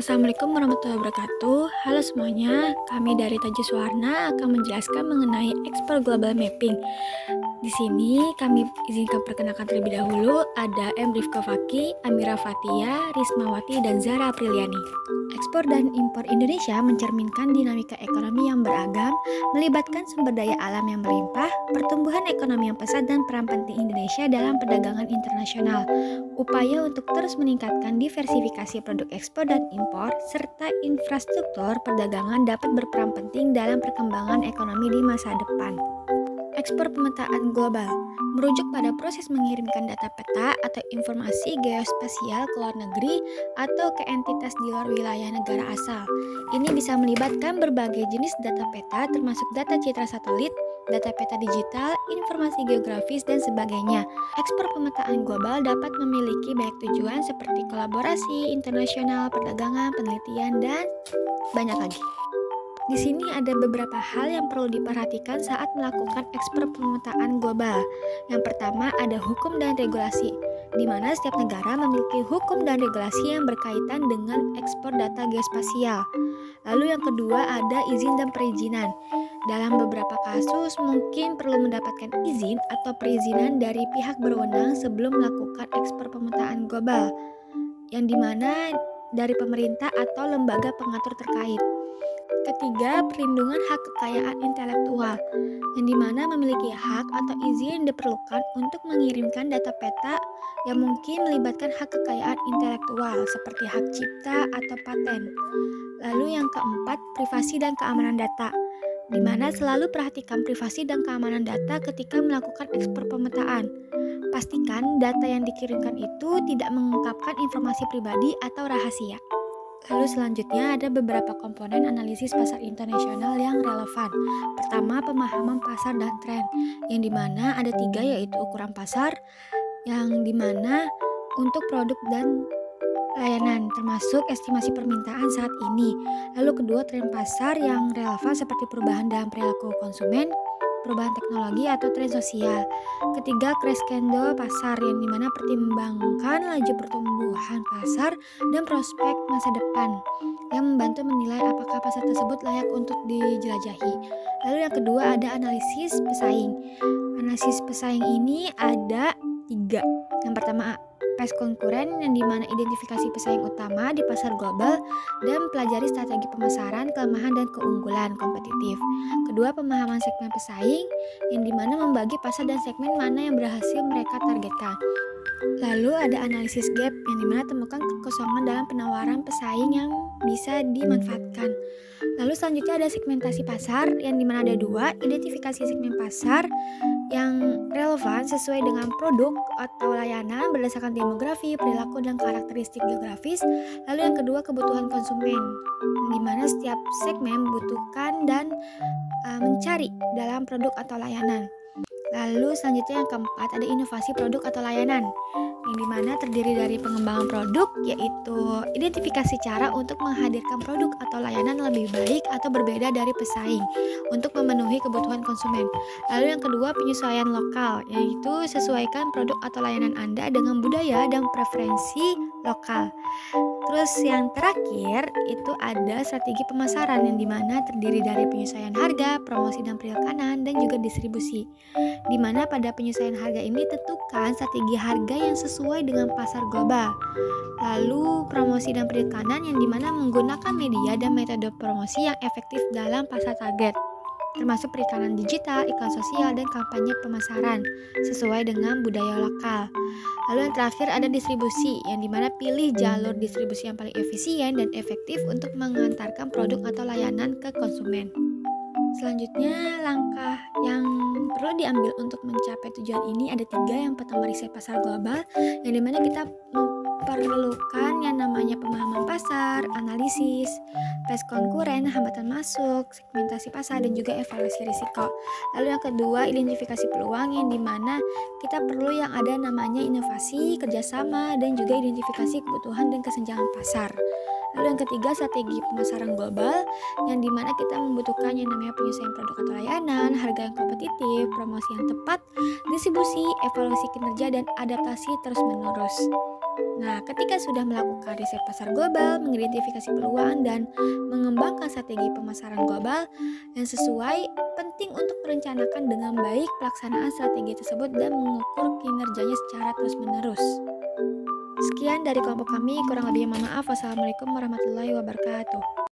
Assalamualaikum warahmatullahi wabarakatuh. Halo semuanya, kami dari Tajus Warna akan menjelaskan mengenai ekspor global mapping. Di sini kami izinkan perkenalkan terlebih dahulu ada M. Rifka Faki, Amira Fatia, Rismawati, dan Zara Apriliani. Ekspor dan impor Indonesia mencerminkan dinamika ekonomi yang beragam, melibatkan sumber daya alam yang melimpah, pertumbuhan ekonomi yang pesat, dan peran penting Indonesia dalam perdagangan internasional. Upaya untuk terus meningkatkan diversifikasi produk ekspor dan impor, serta infrastruktur perdagangan dapat berperan penting dalam perkembangan ekonomi di masa depan. Ekspor pemetaan global merujuk pada proses mengirimkan data peta atau informasi geospasial ke luar negeri atau ke entitas di luar wilayah negara asal. Ini bisa melibatkan berbagai jenis data peta termasuk data citra satelit, data peta digital, informasi geografis, dan sebagainya. Ekspor pemetaan global dapat memiliki banyak tujuan seperti kolaborasi internasional, perdagangan, penelitian, dan banyak lagi. Di sini ada beberapa hal yang perlu diperhatikan saat melakukan ekspor pemetaan global. Yang pertama ada hukum dan regulasi, di mana setiap negara memiliki hukum dan regulasi yang berkaitan dengan ekspor data geospasial. Lalu yang kedua ada izin dan perizinan. Dalam beberapa kasus mungkin perlu mendapatkan izin atau perizinan dari pihak berwenang sebelum melakukan ekspor pemetaan global, yang dimana dari pemerintah atau lembaga pengatur terkait. Ketiga, perlindungan hak kekayaan intelektual, yang dimana memiliki hak atau izin diperlukan untuk mengirimkan data peta yang mungkin melibatkan hak kekayaan intelektual seperti hak cipta atau paten. Lalu yang keempat, privasi dan keamanan data, di mana selalu perhatikan privasi dan keamanan data ketika melakukan ekspor pemetaan. Pastikan data yang dikirimkan itu tidak mengungkapkan informasi pribadi atau rahasia. Lalu selanjutnya ada beberapa komponen analisis pasar internasional yang relevan. Pertama, pemahaman pasar dan tren, yang dimana ada 3 yaitu ukuran pasar, yang dimana untuk produk dan layanan, termasuk estimasi permintaan saat ini. Lalu kedua, tren pasar yang relevan seperti perubahan dalam perilaku konsumen, perubahan teknologi atau tren sosial. Ketiga, crescendo pasar, yang dimana pertimbangkan laju pertumbuhan pasar dan prospek masa depan yang membantu menilai apakah pasar tersebut layak untuk dijelajahi. Lalu yang kedua ada analisis pesaing. Analisis pesaing ini ada 3. Yang pertama, pes konkuren, yang dimana identifikasi pesaing utama di pasar global dan pelajari strategi pemasaran, kelemahan dan keunggulan kompetitif. Kedua, pemahaman segmen pesaing, yang dimana membagi pasar dan segmen mana yang berhasil mereka targetkan. Lalu ada analisis gap, yang dimana temukan kekosongan dalam penawaran pesaing yang bisa dimanfaatkan. Lalu selanjutnya ada segmentasi pasar, yang dimana ada 2, identifikasi segmen pasar yang relevan sesuai dengan produk atau layanan berdasarkan demografi, perilaku, dan karakteristik geografis. Lalu yang kedua, kebutuhan konsumen, di mana setiap segmen membutuhkan dan mencari dalam produk atau layanan. Lalu selanjutnya yang keempat ada inovasi produk atau layanan, yang dimana terdiri dari pengembangan produk, yaitu identifikasi cara untuk menghadirkan produk atau layanan lebih baik atau berbeda dari pesaing untuk memenuhi kebutuhan konsumen. Lalu yang kedua, penyesuaian lokal, yaitu sesuaikan produk atau layanan Anda dengan budaya dan preferensi lokal. Terus yang terakhir itu ada strategi pemasaran, yang dimana terdiri dari penyesuaian harga, promosi dan perikanan, dan juga distribusi. Di mana pada penyesuaian harga ini tentukan strategi harga yang sesuai dengan pasar global. Lalu promosi dan perikanan, yang dimana menggunakan media dan metode promosi yang efektif dalam pasar target, termasuk perikanan digital, iklan sosial, dan kampanye pemasaran sesuai dengan budaya lokal. Lalu yang terakhir ada distribusi, yang dimana pilih jalur distribusi yang paling efisien dan efektif untuk mengantarkan produk atau layanan ke konsumen. Selanjutnya, langkah yang perlu diambil untuk mencapai tujuan ini ada 3. Yang pertama, riset pasar global, yang dimana kita memerlukan yang namanya pemahaman pasar, analisis, pes konkuren, hambatan masuk, segmentasi pasar, dan juga evaluasi risiko. Lalu yang kedua, identifikasi peluang, yang dimana kita perlu yang ada namanya inovasi, kerjasama, dan juga identifikasi kebutuhan dan kesenjangan pasar. Lalu yang ketiga, strategi pemasaran global, yang dimana kita membutuhkan yang namanya penyesuaian produk atau layanan, harga yang kompetitif, promosi yang tepat, distribusi, evaluasi kinerja, dan adaptasi terus-menerus. Nah, ketika sudah melakukan riset pasar global, mengidentifikasi peluang, dan mengembangkan strategi pemasaran global yang sesuai, penting untuk merencanakan dengan baik pelaksanaan strategi tersebut dan mengukur kinerjanya secara terus-menerus. Sekian dari kelompok kami, kurang lebihnya mohon maaf. Wassalamualaikum warahmatullahi wabarakatuh.